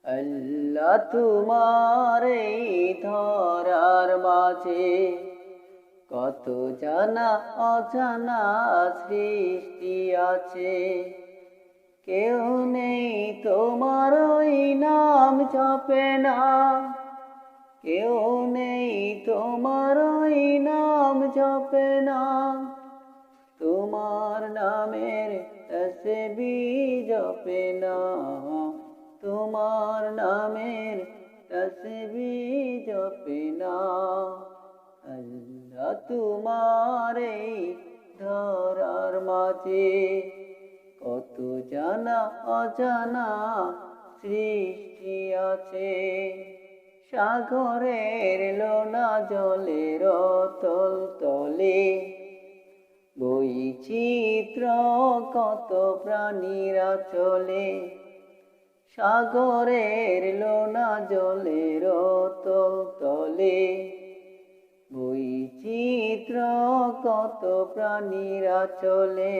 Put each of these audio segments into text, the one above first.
আল্লাহ তোমার এই ধরার মাঝে কত জানা অজানা সৃষ্টি আছে। কেউ নেই তোমার ওই নাম জপে না, কেউ নেই তোমার ওই নাম জপে না। তোমার নামের তসবিহ জপে না, তোমার নামের তসবিহ জপে না। আল্লাহ তোমার এই ধরার মাঝে কত জানা অজানা সৃষ্টি আছে। সাগরের লোনা জলের তল তলে বৈচিত্র কত প্রাণীরা চলে। সাগরের লোনা জলের তল তলে বৈচিত্র কত প্রাণীরা চলে।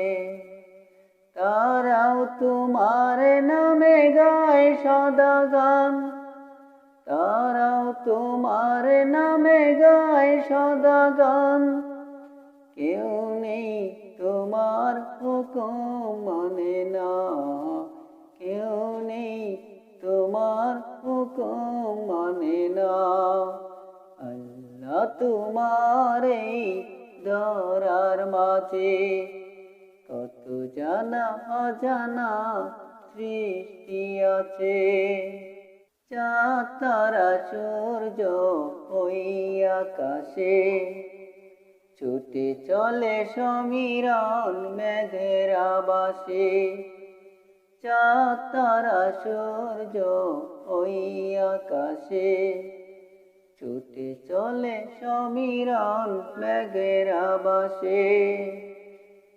তারাও তোমার নামে গায় সদা গান, তারাও তোমার নামে গায় সদা গান। কেউ নেই তোমার হুকুম মানে না, কেউ নেই তোমার হুকুম মানে না। আল্লাহ তোমার এই ধরার মাঝে কত জানা অজানা সৃষ্টি আছে। চাঁদ তারা সূর্য ওই আকাশে ছুটে চলে সমীরণ মেঘের আবাসে। চাঁদ তারা সূর্য ওই আকাশে ছুটে চলে সমীরণ মেঘের আবাসে।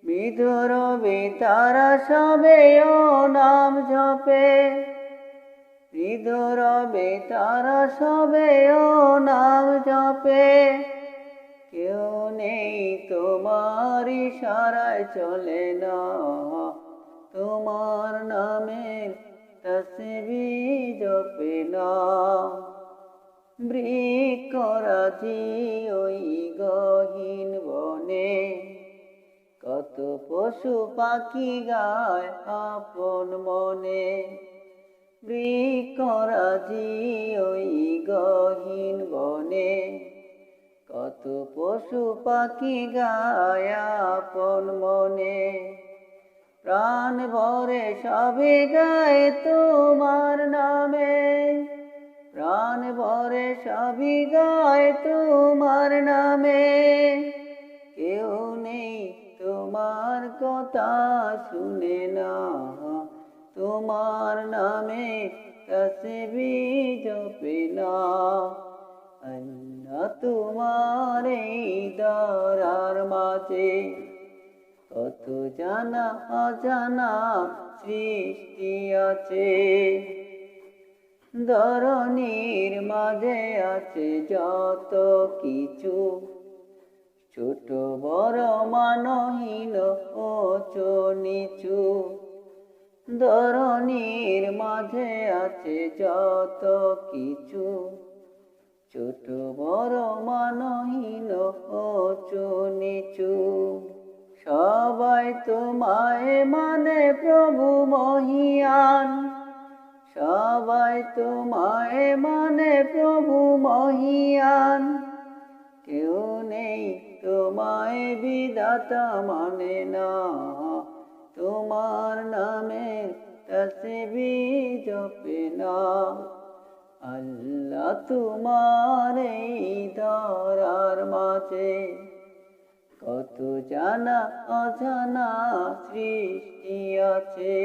বিধুরবে তারা সবে ও নাম জপে, বিধুরবে তারা সবে ও নাম জপে। কেউ নেই তোমার ইশারায় চলে না, তোমার নামের তসবিহ জপে না। বৃক্ষরাজি ওই গহীন বনে কত পশু পাখি গায় আপন মনে। বৃক্ষরাজি ওই গহীন বনে কত পশু পাখি গায় আপন মনে। প্রাণ ভরে সবে গায় তোমার নামে, প্রাণ ভরে সবই গায় তোমার নামে। কেউ নেই তোমার কথা শুনে না, তোমার নামে তসবিহ জপে না। আল্লাহ তোমার এই ধরার মাঝে কত জানা অজানা সৃষ্টি আছে। ধরণীর মাঝে আছে যত কিছু, ছোট বড় মানহীন উঁচু নিচু। ধরণীর মাঝে আছে যত কিছু, ছোট বড় মানহীন উঁচু নিচু। সবাই তোমায় মানে প্রভু মহিয়ান, সবাই তোমায় মানে প্রভু মহিয়ান। কেউ নেই তোমায় বিধাতা মানে না, তোমার নামের তসবিহ জপে না। আল্লাহ তোমার এই ধরার মাঝে কত জানা অজানা সৃষ্টি আছে।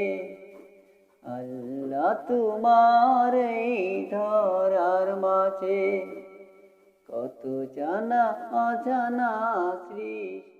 আল্লাহ তোমার এই ধরার মাঝে কত জানা অজানা সৃষ্টি।